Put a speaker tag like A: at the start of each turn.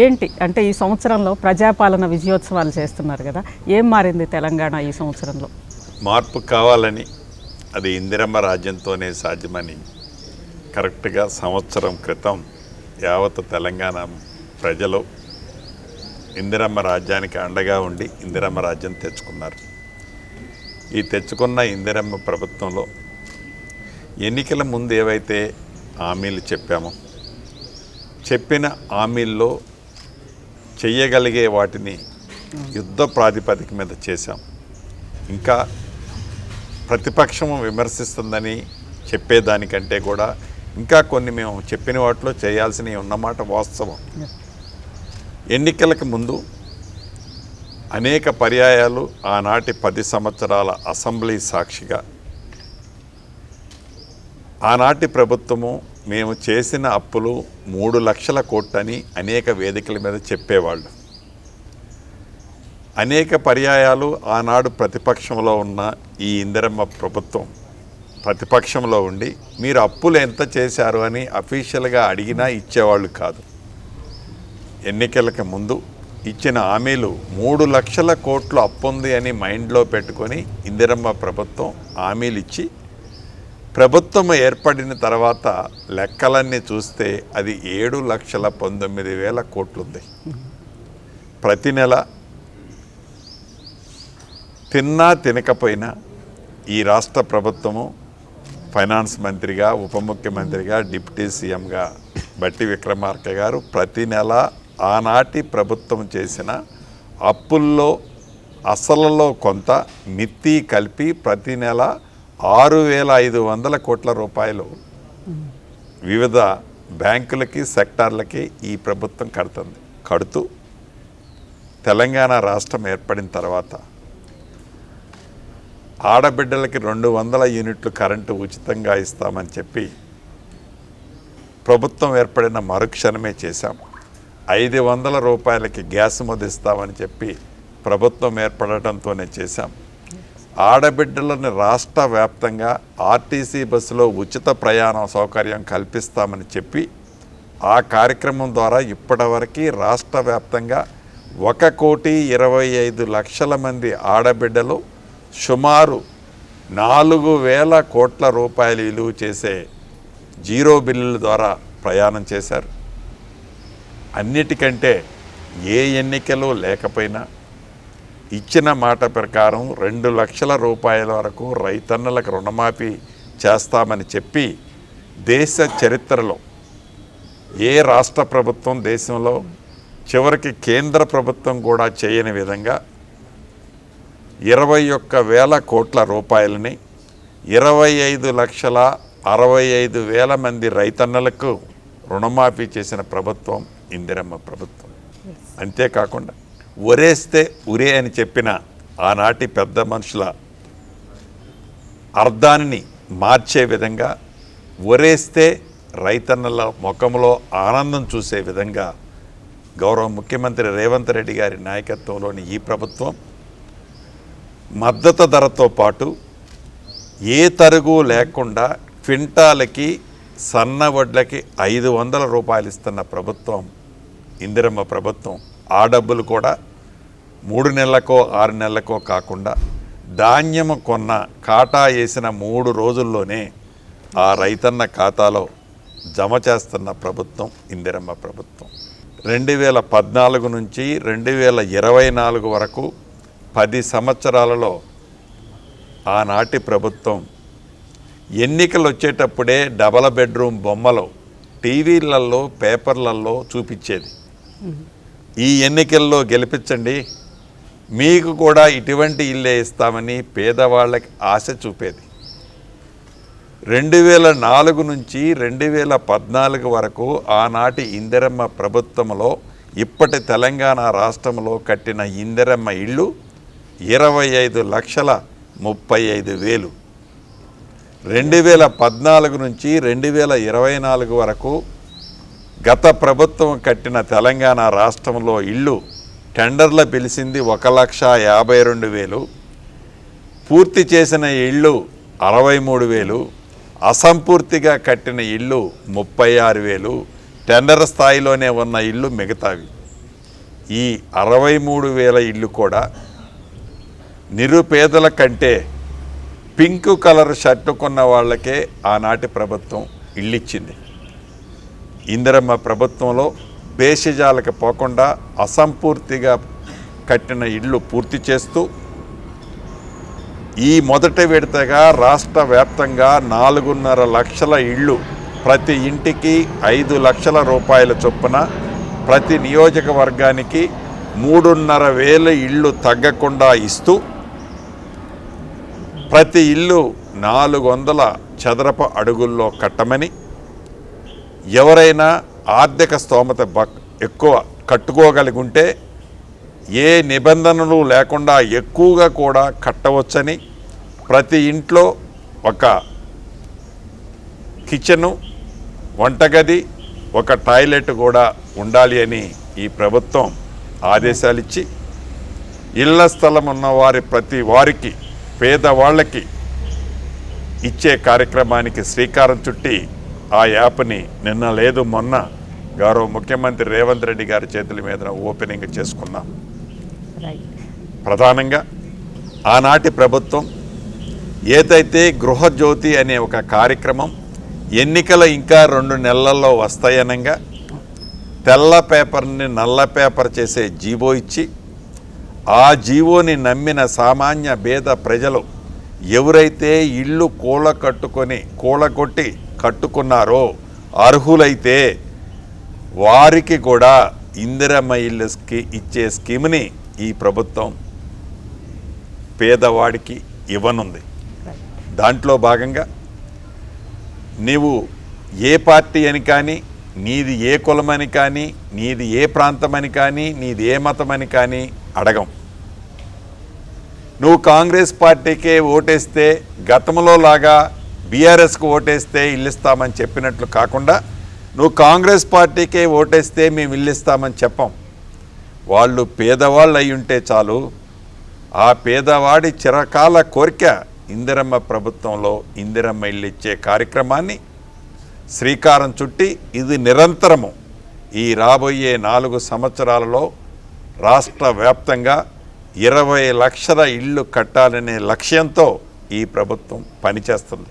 A: ఏంటి అంటే ఈ సంవత్సరంలో ప్రజాపాలన విజయోత్సవాలు చేస్తున్నారు కదా, ఏం మారింది తెలంగాణ ఈ సంవత్సరంలో?
B: మార్పు కావాలని, అది ఇందిరమ్మ రాజ్యంతోనే సాధ్యమని కరెక్ట్గా సంవత్సరం క్రితం యావత్ తెలంగాణ ప్రజలు ఇందిరమ్మ రాజ్యానికి అండగా ఉండి ఇందిరమ్మ రాజ్యం తెచ్చుకున్నారు. ఈ తెచ్చుకున్న ఇందిరమ్మ ప్రభుత్వంలో ఎన్నికల ముందు ఏవైతే హామీలు చెప్పామో, చెప్పిన హామీల్లో చెయ్యగలిగే వాటిని యుద్ధ ప్రాతిపదిక మీద చేశాం. ఇంకా ప్రతిపక్షం విమర్శిస్తుందని చెప్పేదానికంటే కూడా ఇంకా కొన్ని మేము చెప్పిన వాటిలో చేయాల్సినవి ఉన్నమాట వాస్తవం. ఎన్నికలకు ముందు అనేక పర్యాయాలు ఆనాటి 10 సంవత్సరాల అసెంబ్లీ సాక్షిగా ఆనాటి ప్రభుత్వము మేము చేసిన అప్పులు 3 లక్షల కోట్లని అనేక వేదికల మీద చెప్పేవాళ్ళు. అనేక పర్యాయాలు ఆనాడు ప్రతిపక్షంలో ఉన్న ఈ ఇందిరమ్మ ప్రభుత్వం ప్రతిపక్షంలో ఉండి మీరు అప్పులు ఎంత చేశారు అని అఫీషియల్గా అడిగినా ఇచ్చేవాళ్ళు కాదు. ఎన్నికలకు ముందు ఇచ్చిన హామీలు 3 లక్షల కోట్లు అప్పుంది అని మైండ్లో పెట్టుకొని ఇందిరమ్మ ప్రభుత్వం హామీలు ఇచ్చి, ప్రభుత్వం ఏర్పడిన తర్వాత లెక్కలన్నీ చూస్తే అది 7,19,000 కోట్లుంది. ప్రతి నెల తిన్నా తినకపోయినా ఈ రాష్ట్ర ప్రభుత్వము ఫైనాన్స్ మంత్రిగా, ఉప ముఖ్యమంత్రిగా, డిప్యూటీ సీఎంగా బట్టి విక్రమార్క గారు ప్రతి నెల ఆనాటి ప్రభుత్వం చేసిన అప్పుల్లో అసలులో కొంత మిత్తి కలిపి ప్రతి నెల 6,500 కోట్ల రూపాయలు వివిధ బ్యాంకులకి, సెక్టార్లకి ఈ ప్రభుత్వం కడుతూ తెలంగాణ రాష్ట్రం ఏర్పడిన తర్వాత ఆడబిడ్డలకి 200 యూనిట్లు కరెంటు ఉచితంగా ఇస్తామని చెప్పి ప్రభుత్వం ఏర్పడిన మరుక్షణమే చేశాం. 500 రూపాయలకి గ్యాస్ ముదిస్తామని చెప్పి ప్రభుత్వం ఏర్పడటంతోనే చేశాం. ఆడబిడ్డలను రాష్ట్ర వ్యాప్తంగా ఆర్టీసీ బస్సులో ఉచిత ప్రయాణ సౌకర్యం కల్పిస్తామని చెప్పి ఆ కార్యక్రమం ద్వారా ఇప్పటివరకు రాష్ట్ర వ్యాప్తంగా 1,25,00,000 మంది ఆడబిడ్డలు సుమారు 4,000 కోట్ల రూపాయలు విలువ చేసే జీరో బిల్లుల ద్వారా ప్రయాణం చేశారు. అన్నిటికంటే ఏ ఎన్నికలు లేకపోయినా ఇచ్చిన మాట ప్రకారం 2 లక్షల రూపాయల వరకు రైతన్నలకు రుణమాఫీ చేస్తామని చెప్పి దేశ చరిత్రలో ఏ రాష్ట్ర ప్రభుత్వం దేశంలో చివరికి కేంద్ర ప్రభుత్వం కూడా చేయని విధంగా 21,000 కోట్ల రూపాయలని 25,65,000 మంది రైతన్నలకు రుణమాఫీ చేసిన ప్రభుత్వం ఇందిరమ్మ ప్రభుత్వం. అంతేకాకుండా ఒరేస్తే ఉరే అని చెప్పిన ఆనాటి పెద్ద మనుషుల అర్థాన్ని మార్చే విధంగా, ఒరేస్తే రైతన్నల ముఖంలో ఆనందం చూసే విధంగా గౌరవ ముఖ్యమంత్రి రేవంత్ రెడ్డి గారి నాయకత్వంలోని ఈ ప్రభుత్వం మద్దతు ధరతో పాటు ఏ తరుగు లేకుండా క్వింటాలకి సన్న వడ్లకి 500 రూపాయలు ఇస్తున్న ప్రభుత్వం ఇందిరమ్మ ప్రభుత్వం. ఆ డబ్బులు కూడా 3 నెలలకో 6 నెలలకో కాకుండా ధాన్యం కొన్న కాటా వేసిన 3 రోజుల్లోనే ఆ రైతన్న ఖాతాలో జమ చేస్తున్న ప్రభుత్వం ఇందిరమ్మ ప్రభుత్వం. 2014 నుంచి 2024 వరకు 10 సంవత్సరాలలో ఆనాటి ప్రభుత్వం ఎన్నికలు వచ్చేటప్పుడే డబల్ బెడ్రూమ్ బొమ్మలు టీవీలలో, పేపర్లలో చూపించేది. ఈ ఎన్నికల్లో గెలిపించండి, మీకు కూడా ఇటువంటి ఇల్లే ఇస్తామని పేదవాళ్ళకి ఆశ చూపేది. 2004 నుంచి 2014 వరకు ఆనాటి ఇందిరమ్మ ప్రభుత్వంలో ఇప్పటి తెలంగాణ రాష్ట్రంలో కట్టిన ఇందిరమ్మ ఇళ్ళు 25,35,000. 2014 నుంచి 2024 వరకు గత ప్రభుత్వం కట్టిన తెలంగాణ రాష్ట్రంలో ఇళ్ళు టెండర్ల పిలిచింది 1,52,000, పూర్తి చేసిన ఇళ్ళు 63,000, అసంపూర్తిగా కట్టిన ఇళ్ళు 36,000, టెండర్ స్థాయిలోనే ఉన్న ఇళ్ళు మిగతావి. ఈ 63,000 ఇళ్ళు కూడా నిరుపేదల కంటే పింక్ కలర్ షర్టు కొన్న వాళ్ళకే ఆనాటి ప్రభుత్వం ఇళ్ళిచ్చింది. ఇందిరమ్మ ప్రభుత్వంలో భేషజాలకు పోకుండా అసంపూర్తిగా కట్టిన ఇళ్ళు పూర్తి చేస్తూ ఈ మొదటి విడతగా రాష్ట్ర వ్యాప్తంగా 4.5 లక్షల ఇళ్ళు, ప్రతి ఇంటికి 5 లక్షల రూపాయల చొప్పున, ప్రతి నియోజకవర్గానికి 3,500 ఇళ్ళు తగ్గకుండా ఇస్తూ ప్రతి ఇల్లు 400 చదరపు అడుగుల్లో కట్టమని, ఎవరైనా ఆర్థిక స్తోమత ఎక్కువ కట్టుకోగలిగి ఉంటే ఏ నిబంధనలు లేకుండా ఎక్కువగా కూడా కట్టవచ్చని, ప్రతి ఇంట్లో ఒక కిచెను, వంటగది, ఒక టాయిలెట్ కూడా ఉండాలి అని ఈ ప్రభుత్వం ఆదేశాలు ఇచ్చి, ఇళ్ల స్థలం ఉన్నవారి ప్రతి వారికి, పేదవాళ్ళకి ఇచ్చే కార్యక్రమానికి శ్రీకారం చుట్టి ఆ యాప్ని నిన్న లేదు మొన్న గౌరవ ముఖ్యమంత్రి రేవంత్ రెడ్డి గారి చేతుల మీద ఓపెనింగ్ చేసుకున్నాం. ప్రధానంగా ఆనాటి ప్రభుత్వం ఏదైతే గృహజ్యోతి అనే ఒక కార్యక్రమం ఎన్నికల ఇంకా 2 నెలల్లో వస్తాయనగా తెల్ల పేపర్ని నల్ల పేపర్ చేసే జీవో ఇచ్చి, ఆ జీవోని నమ్మిన సామాన్య పేద ప్రజలు ఎవరైతే ఇళ్ళు కూలగొట్టి కట్టుకున్నారో అర్హులైతే వారికి కూడా ఇందిరమ్మ ఇళ్ళకి ఇచ్చే స్కీమ్ని ఈ ప్రభుత్వం పేదవాడికి ఇవ్వనుంది. దాంట్లో భాగంగా నీవు ఏ పార్టీ అని కానీ, నీది ఏ కులమని కానీ, నీది ఏ ప్రాంతమని కానీ, నీది ఏ మతమని కానీ అడగం. నువ్వు కాంగ్రెస్ పార్టీకే ఓటేస్తే, గతంలో లాగా బీఆర్ఎస్కు ఓటేస్తే ఇల్లిస్తామని చెప్పినట్లు కాకుండా, నువ్వు కాంగ్రెస్ పార్టీకే ఓటేస్తే మేము ఇల్లిస్తామని చెప్పం. వాళ్ళు పేదవాళ్ళు అయి ఉంటే చాలు, ఆ పేదవాడి చిరకాల కోరిక ఇందిరమ్మ ప్రభుత్వంలో ఇందిరమ్మ ఇల్లు ఇచ్చే కార్యక్రమాన్ని శ్రీకారం చుట్టి, ఇది నిరంతరము ఈ రాబోయే 4 సంవత్సరాలలో రాష్ట్ర వ్యాప్తంగా 20 లక్షల ఇళ్ళు కట్టాలనే లక్ష్యంతో ఈ ప్రభుత్వం పనిచేస్తుంది.